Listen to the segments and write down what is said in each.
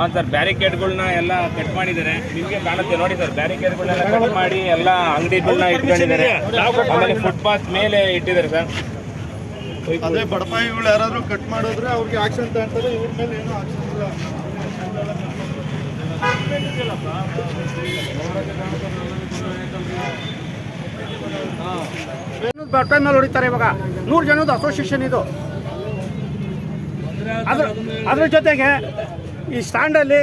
ಹಾಂ ಸರ್, ಬ್ಯಾರಿಕೇಡ್ಗಳನ್ನ ಎಲ್ಲ ಕಟ್ ಮಾಡಿದ್ದಾರೆ. ನಿಮಗೆ ಕಾಣುತ್ತೆ ನೋಡಿ ಸರ್, ಬ್ಯಾರಿಕೇಡ್ಗಳನ್ನೆಲ್ಲ ಕಟ್ ಮಾಡಿ ಎಲ್ಲ ಅಂಗಡಿಗಳನ್ನ ಇಟ್ಕೊಂಡಿದ್ದಾರೆ. ಆಮೇಲೆ ಫುಟ್ಪಾತ್ ಮೇಲೆ ಇಟ್ಟಿದ್ದಾರೆ ಸರ್. ಅದೇ ಬಡಪಾಯಿಗಳು ಯಾರಾದರೂ ಕಟ್ ಮಾಡಿದ್ರೆ ಅವ್ರಿಗೆ ಆಕ್ಷನ್ ತಗೊಂತಾರೆ, ಇವ್ರ ಮೇಲೆ ಏನೂ ಆಕ್ಷನ್ ಇಲ್ಲ. ಬಡಪಾಯಿ ಮೇಲೆ ಹೊಡಿತಾರೆ. ಇವಾಗ 100 ಜನದ ಅಸೋಸಿಯೇಷನ್ ಇದು. ಅದ್ರ ಜೊತೆಗೆ ಈ ಸ್ಟ್ಯಾಂಡಲ್ಲಿ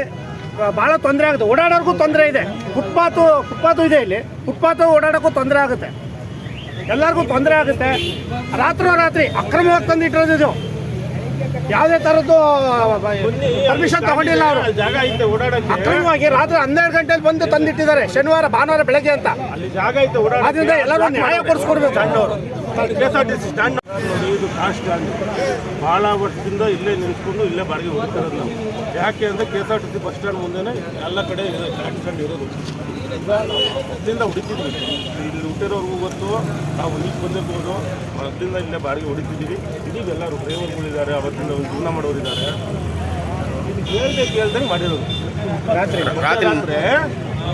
ಭಾಳ ತೊಂದರೆ ಆಗುತ್ತೆ, ಓಡಾಡೋರ್ಗೂ ತೊಂದರೆ ಇದೆ. ಫುಟ್ಪಾತು ಇದೆ ಇಲ್ಲಿ, ಫುಟ್ಪಾತು ಓಡಾಡೋಕ್ಕೂ ತೊಂದರೆ ಆಗುತ್ತೆ, ಎಲ್ಲರಿಗೂ ತೊಂದರೆ ಆಗುತ್ತೆ. ರಾತ್ರಿ ಅಕ್ರಮವಾಗಿ ತಂದಿಟ್ಟಿರೋದು ಇದು. ಯಾವುದೇ ಥರದ್ದು ಪರ್ಮಿಷನ್ ತಗೊಂಡಿಲ್ಲ ಅವರು. ಅಕ್ರಮವಾಗಿ ರಾತ್ರಿ 12 ಗಂಟೆಲಿ ಬಂದು ತಂದಿಟ್ಟಿದ್ದಾರೆ, ಶನಿವಾರ ಭಾನುವಾರ ಬೆಳಗ್ಗೆ ಅಂತ. ಅದರಿಂದ ಎಲ್ಲರೂ ನ್ಯಾಯ ಕೊಡಿಸ್ಕೊಡ್ಬೇಕು. KSRTC ಸ್ಟ್ಯಾಂಡ್ ನೋಡಿ, ಇದು ಕಾರ್ ಸ್ಟ್ಯಾಂಡ್ ಭಾಳ ವರ್ಷದಿಂದ ಇಲ್ಲೇ ನಿಂತ್ಕೊಂಡು ಇಲ್ಲೇ ಬಾಡಿಗೆ ಹೊಡಿತಿರೋದು ನಾವು. ಯಾಕೆ ಅಂದರೆ KSRTC ಬಸ್ ಸ್ಟ್ಯಾಂಡ್ ಮುಂದೆನೇ ಎಲ್ಲ ಕಡೆ ಕಾರ್ ಸ್ಟ್ಯಾಂಡ್ ಇರೋದು. ಅದರಿಂದ ಹೊಡಿತಿದ್ವಿ, ಇಲ್ಲಿ ಹುಟ್ಟಿರೋರ್ಗೂ ಗೊತ್ತು, ನಾವು ಈಗ ಬಂದಿರ್ಬೋದು. ಅದರಿಂದ ಇಲ್ಲೇ ಬಾಡಿಗೆ ಹೊಡಿತಿದ್ದೀವಿ. ಇದೀಗ ಎಲ್ಲರೂ ಡ್ರೈವರ್ಗಳಿದ್ದಾರೆ, ಅವತ್ತಿಂದ ಒಂದು ಜೀವನ ಮಾಡೋರಿದ್ದಾರೆ. ಇದು ಕೇಳ್ದಂಗೆ ಮಾಡಿರೋದು. ರಾತ್ರಿ ಅಂದರೆ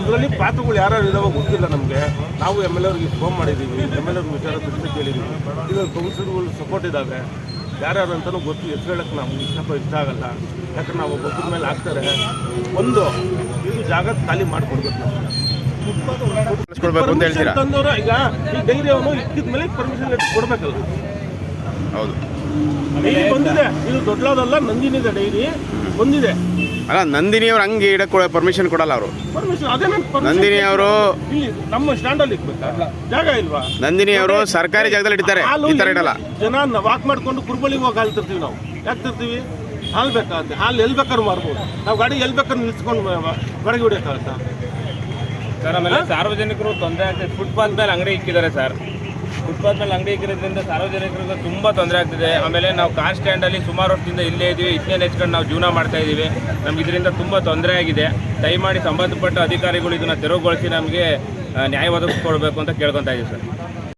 ಇದರಲ್ಲಿ ಪಾತ್ರಗಳು ಯಾರು ಇದಾವ ಗೊತ್ತಿಲ್ಲ ನಮಗೆ. ನಾವು MLA ಅವ್ರಿಗೆ ಫೋನ್ ಮಾಡಿದ್ದೀವಿ, MLA ಅವ್ರಿಗೆ ವಿಚಾರ ತಿಳಿಸಿ ಕೇಳಿದ್ದೀವಿ. ಇವಾಗ ಕೌನ್ಸಿಲರ್ಗಳು ಸಪೋರ್ಟ್ ಇದ್ದಾವೆ, ಯಾರ್ಯಾರು ಅಂತಲೂ ಗೊತ್ತು. ಹೆಸರು ಹೇಳಕ್ಕೆ ನಮ್ಗೆ ಇಷ್ಟ ಆಗಲ್ಲ, ಯಾಕಂದ್ರೆ ನಾವು ಒಬ್ಬೊಬ್ಬರ ಮೇಲೆ ಹಾಕ್ತಾರೆ. ಒಂದು ಇದು ಜಾಗ ಖಾಲಿ ಮಾಡಿಕೊಡ್ಬೇಕು ನಾವು. ತಂದವರು ಈಗ ಈ ಡೈರಿ ಅವನು ಇಕ್ಕಿದ ಮೇಲೆ ಪರ್ಮಿಷನ್ ಕೊಡಬೇಕಲ್ಲ. ಹೌದು, ಡೈರಿ ಬಂದಿದೆ, ಇದು ದೊಡ್ಡದಲ್ಲ, ನಂದಿನಿದೆ ಡೈರಿ ಬಂದಿದೆ. ಅಲ್ಲ, ನಂದಿನಿ ಅವ್ರು ಹಂಗೆ ಇಡಕ್ಕೆ ಪರ್ಮಿಷನ್ ಕೊಡಲ್ಲ ಅವರು. ಪರ್ಮಿಷನ್ ಅದೇ ನಂದಿನಿ ಅವರು ಇಲ್ಲಿ ನಮ್ಮ ಸ್ಟ್ಯಾಂಡಲ್ಲಿ ಇಕ್ಬೇಕಾ? ಜಾಗ ಇಲ್ವಾ? ನಂದಿನಿ ಅವರು ಸರ್ಕಾರಿ ಜಾಗದಲ್ಲಿ ಇಡ್ತಾರೆ, ಈ ಥರ ಇಡಲ್ಲ. ಜನ ವಾಕ್ ಮಾಡ್ಕೊಂಡು ಕುರ್ಬಳಿಗೆ ಹೋಗಿ ಹಾಲು ತರ್ತೀವಿ ನಾವು. ಯಾಕೆ ತರ್ತೀವಿ? ಹಾಲು ಬೇಕಾಗುತ್ತೆ. ಹಾಲು ಎಲ್ಲಿ ಬೇಕಾದ್ರೂ ಮಾರ್ಬೋದು ನಾವು. ಗಾಡಿ ಎಲ್ಲಿ ಬೇಕಾದ್ರೂ ನಿಲ್ಸ್ಕೊಂಡು ಹೊರಗೆ ಹೊಡಿಯೋಕ್ಕಾಗತ್ತಾ ಸರ್? ಆಮೇಲೆ ಸಾರ್ವಜನಿಕರು ತೊಂದರೆ ಆಗ್ತದೆ. ಫುಟ್ಪಾತ್ ಮೇಲೆ ಅಂಗಡಿ ಇಕ್ಕಿದ್ದಾರೆ ಸರ್. ಫುಟ್ಪಾತ್ ಮೇಲೆ ಅಂಗಡಿ ಇಕ್ಕಿರೋದ್ರಿಂದ ಸಾರ್ವಜನಿಕರಿಗೆ ತುಂಬ ತೊಂದರೆ ಆಗ್ತಿದೆ. ಆಮೇಲೆ ನಾವು ಕಾರ್ ಸ್ಟ್ಯಾಂಡಲ್ಲಿ ಸುಮಾರು ವರ್ಷದಿಂದ ಇಲ್ಲೇ ಇದ್ದೀವಿ, ಇದನ್ನೇ ಹೆಚ್ಕೊಂಡು ನಾವು ಜೀವನ ಮಾಡ್ತಾ ಇದ್ದೀವಿ. ನಮ್ಗೆ ಇದರಿಂದ ತುಂಬ ತೊಂದರೆ ಆಗಿದೆ. ದಯಮಾಡಿ ಸಂಬಂಧಪಟ್ಟ ಅಧಿಕಾರಿಗಳು ಇದನ್ನು ತೆರವುಗೊಳಿಸಿ ನಮಗೆ ನ್ಯಾಯ ಒದಗಿಸ್ಕೊಡ್ಬೇಕು ಅಂತ ಕೇಳ್ಕೊತಾ ಇದ್ದೀವಿ ಸರ್.